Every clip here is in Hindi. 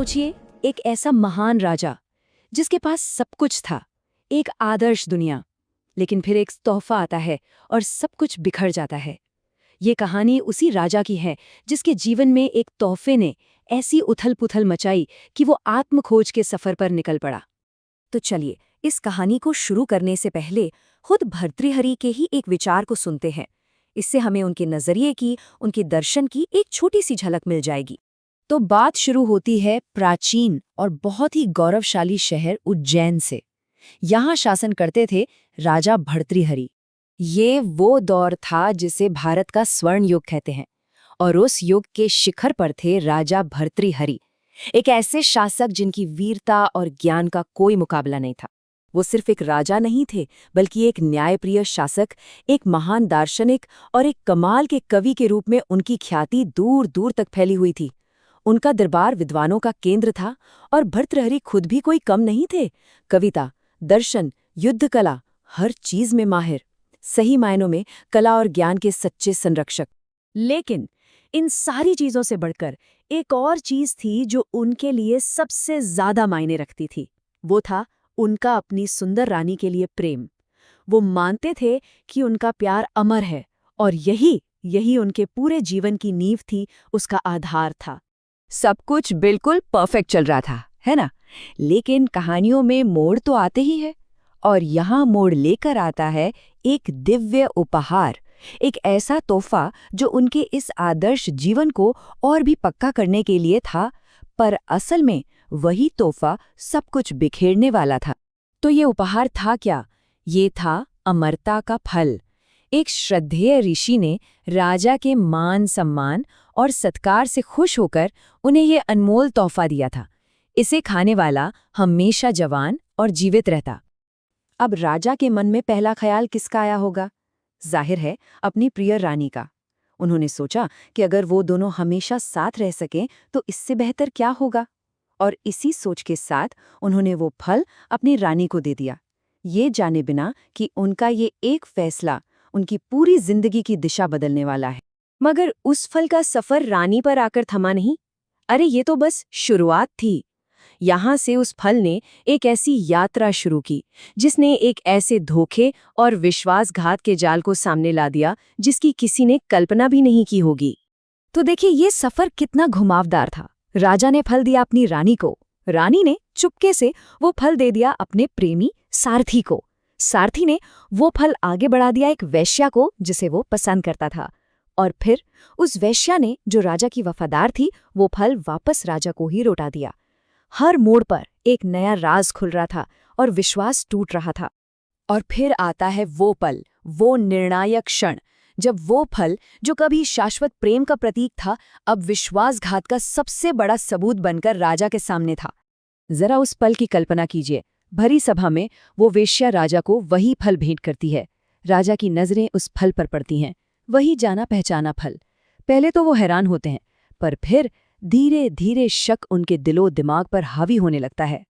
सोचिए, एक ऐसा महान राजा जिसके पास सब कुछ था, एक आदर्श दुनिया, लेकिन फिर एक तोहफा आता है और सब कुछ बिखर जाता है। ये कहानी उसी राजा की है जिसके जीवन में एक तोहफे ने ऐसी उथल-पुथल मचाई कि वो आत्मखोज के सफर पर निकल पड़ा। तो चलिए, इस कहानी को शुरू करने से पहले खुद भर्तृहरि के ही एक विचार को सुनते हैं। इससे हमें उनके नजरिए की, उनके दर्शन की एक छोटी सी झलक मिल जाएगी। तो बात शुरू होती है प्राचीन और बहुत ही गौरवशाली शहर उज्जैन से। यहाँ शासन करते थे राजा भर्तृहरि। ये वो दौर था जिसे भारत का स्वर्ण युग कहते हैं, और उस युग के शिखर पर थे राजा भर्तृहरि, एक ऐसे शासक जिनकी वीरता और ज्ञान का कोई मुकाबला नहीं था। वो सिर्फ एक राजा नहीं थे, बल्कि एक न्यायप्रिय शासक, एक महान दार्शनिक और एक कमाल के कवि के रूप में उनकी ख्याति दूर दूर तक फैली हुई थी। उनका दरबार विद्वानों का केंद्र था, और भर्तृहरि खुद भी कोई कम नहीं थे। कविता, दर्शन, युद्ध कला, हर चीज में माहिर, सही मायनों में कला और ज्ञान के सच्चे संरक्षक। लेकिन इन सारी चीजों से बढ़कर एक और चीज थी जो उनके लिए सबसे ज्यादा मायने रखती थी। वो था उनका अपनी सुंदर रानी के लिए प्रेम। वो मानते थे कि उनका प्यार अमर है, और यही उनके पूरे जीवन की नींव थी, उसका आधार था। सब कुछ बिल्कुल परफेक्ट चल रहा था, है ना? लेकिन कहानियों में मोड़ तो आते ही है, और यहाँ मोड़ लेकर आता है एक दिव्य उपहार, एक ऐसा तोहफा जो उनके इस आदर्श जीवन को और भी पक्का करने के लिए था, पर असल में वही तोहफा सब कुछ बिखेरने वाला था। तो ये उपहार था क्या? ये था अमरता का फल। एक श्रद्धेय ऋषि ने राजा के मान सम्मान और सत्कार से खुश होकर उन्हें ये अनमोल तोहफा दिया था। इसे खाने वाला हमेशा जवान और जीवित रहता। अब राजा के मन में पहला ख्याल किसका आया होगा? जाहिर है, अपनी प्रिय रानी का। उन्होंने सोचा कि अगर वो दोनों हमेशा साथ रह सकें तो इससे बेहतर क्या होगा, और इसी सोच के साथ उन्होंने वो फल अपनी रानी को दे दिया, ये जाने बिना कि उनका ये एक फैसला उनकी पूरी जिंदगी की दिशा बदलने वाला है। मगर उस फल का सफर रानी पर आकर थमा नहीं। अरे, ये तो बस शुरुआत थी। यहाँ से उस फल ने एक ऐसी यात्रा शुरू की जिसने एक ऐसे धोखे और विश्वासघात के जाल को सामने ला दिया जिसकी किसी ने कल्पना भी नहीं की होगी। तो देखिए, ये सफर कितना घुमावदार था। राजा ने फल दिया अपनी रानी को, रानी ने चुपके से वो फल दे दिया अपने प्रेमी सारथी को, सारथी ने वो फल आगे बढ़ा दिया एक वेश्या को जिसे वो पसंद करता था, और फिर उस वेश्या ने, जो राजा की वफादार थी, वो फल वापस राजा को ही लौटा दिया। हर मोड़ पर एक नया राज खुल रहा था और विश्वास टूट रहा था। और फिर आता है वो पल, वो निर्णायक क्षण, जब वो फल जो कभी शाश्वत प्रेम का प्रतीक था, अब विश्वासघात का सबसे बड़ा सबूत बनकर राजा के सामने था। जरा उस पल की कल्पना कीजिए। भरी सभा में वो वेश्या राजा को वही फल भेंट करती है। राजा की नजरें उस फल पर पड़ती हैं, वही जाना पहचाना फल। पहले तो वो हैरान होते हैं, पर फिर धीरे धीरे शक उनके दिलो दिमाग पर हावी होने लगता है।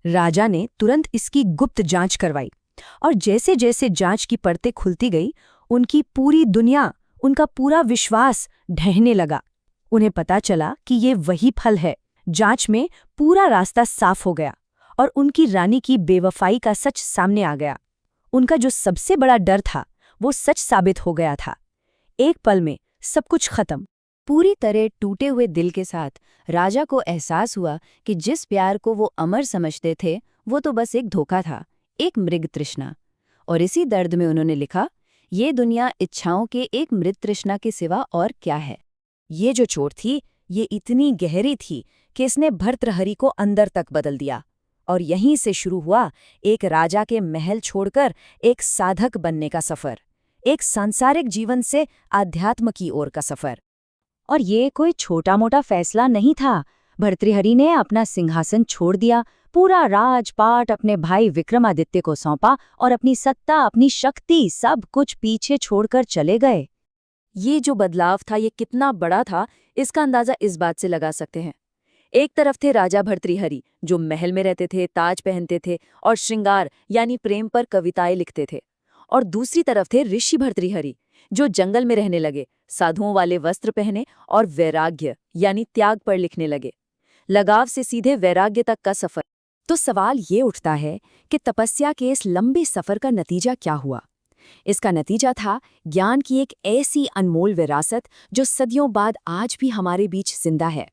राजा ने तुरंत इसकी गुप्त जांच करवाई, और जैसे जैसे जांच की परतें खुलती गई, उनकी पूरी दुनिया, उनका पूरा विश्वास ढहने लगा। उन्हें पता चला कि ये वही फल है। जांच में पूरा रास्ता साफ हो गया, और उनकी रानी की बेवफाई का सच सामने आ गया। उनका जो सबसे बड़ा डर था, वो सच साबित हो गया था। एक पल में सब कुछ खत्म। पूरी तरह टूटे हुए दिल के साथ राजा को एहसास हुआ कि जिस प्यार को वो अमर समझते थे, वो तो बस एक धोखा था, एक मृग तृष्णा। और इसी दर्द में उन्होंने लिखा, ये दुनिया इच्छाओं के एक मृत तृष्णा के सिवा और क्या है। ये जो चोट थी, ये इतनी गहरी थी कि इसने भर्तृहरि को अंदर तक बदल दिया। और यहीं से शुरू हुआ एक राजा के महल छोड़कर एक साधक बनने का सफर, एक सांसारिक जीवन से आध्यात्म की ओर का सफर। और ये कोई छोटा मोटा फैसला नहीं था। भर्तृहरि ने अपना सिंहासन छोड़ दिया, पूरा राजपाट अपने भाई विक्रमादित्य को सौंपा, और अपनी सत्ता, अपनी शक्ति, सब कुछ पीछे छोड़कर चले गए। ये जो बदलाव था, ये कितना बड़ा था, इसका अंदाजा इस बात से लगा सकते हैं। एक तरफ थे राजा भर्तृहरि, जो महल में रहते थे, ताज पहनते थे और श्रृंगार यानी प्रेम पर कविताएं लिखते थे। और दूसरी तरफ थे ऋषि भर्तृहरि, जो जंगल में रहने लगे, साधुओं वाले वस्त्र पहने और वैराग्य यानी त्याग पर लिखने लगे। लगाव से सीधे वैराग्य तक का सफर। तो सवाल ये उठता है कि तपस्या के इस लंबे सफर का नतीजा क्या हुआ। इसका नतीजा था ज्ञान की एक ऐसी अनमोल विरासत जो सदियों बाद आज भी हमारे बीच जिंदा है।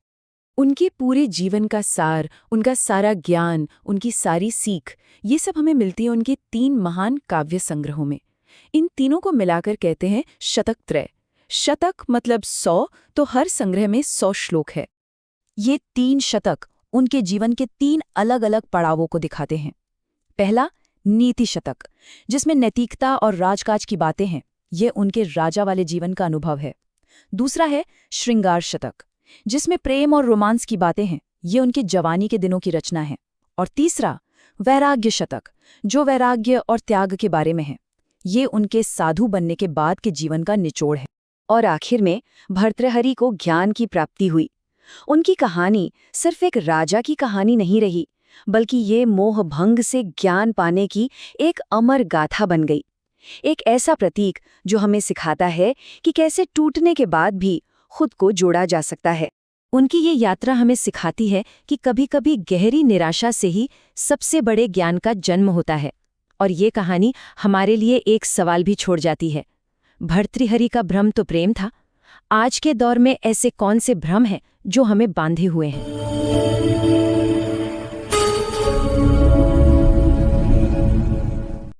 उनके पूरे जीवन का सार, उनका सारा ज्ञान, उनकी सारी सीख, ये सब हमें मिलती है उनके 3 महान काव्य संग्रहों में। इन तीनों को मिलाकर कहते हैं शतक त्रय। शतक मतलब 100, तो हर संग्रह में 100 श्लोक है। ये 3 शतक उनके जीवन के 3 अलग-अलग पड़ावों को दिखाते हैं। पहला, नीति शतक, जिसमें नैतिकता और राजकाज की बातें हैं। ये उनके राजा वाले जीवन का अनुभव है। दूसरा है श्रृंगार शतक, जिसमें प्रेम और रोमांस की बातें हैं। ये उनके जवानी के दिनों की रचना है। और तीसरा, वैराग्य शतक, जो वैराग्य और त्याग के बारे में है। ये उनके साधु बनने के बाद के जीवन का निचोड़ है। और आखिर में भर्तृहरि को ज्ञान की प्राप्ति हुई। उनकी कहानी सिर्फ एक राजा की कहानी नहीं रही, बल्कि ये मोह भंग से ज्ञान पाने की एक अमर गाथा बन गई। एक ऐसा प्रतीक जो हमें सिखाता है कि कैसे टूटने के बाद भी खुद को जोड़ा जा सकता है। उनकी ये यात्रा हमें सिखाती है कि कभी-कभी गहरी निराशा से ही सबसे बड़े ज्ञान का जन्म होता है। और ये कहानी हमारे लिए एक सवाल भी छोड़ जाती है। भर्तृहरि का भ्रम तो प्रेम था। आज के दौर में ऐसे कौन से भ्रम हैं जो हमें बांधे हुए हैं?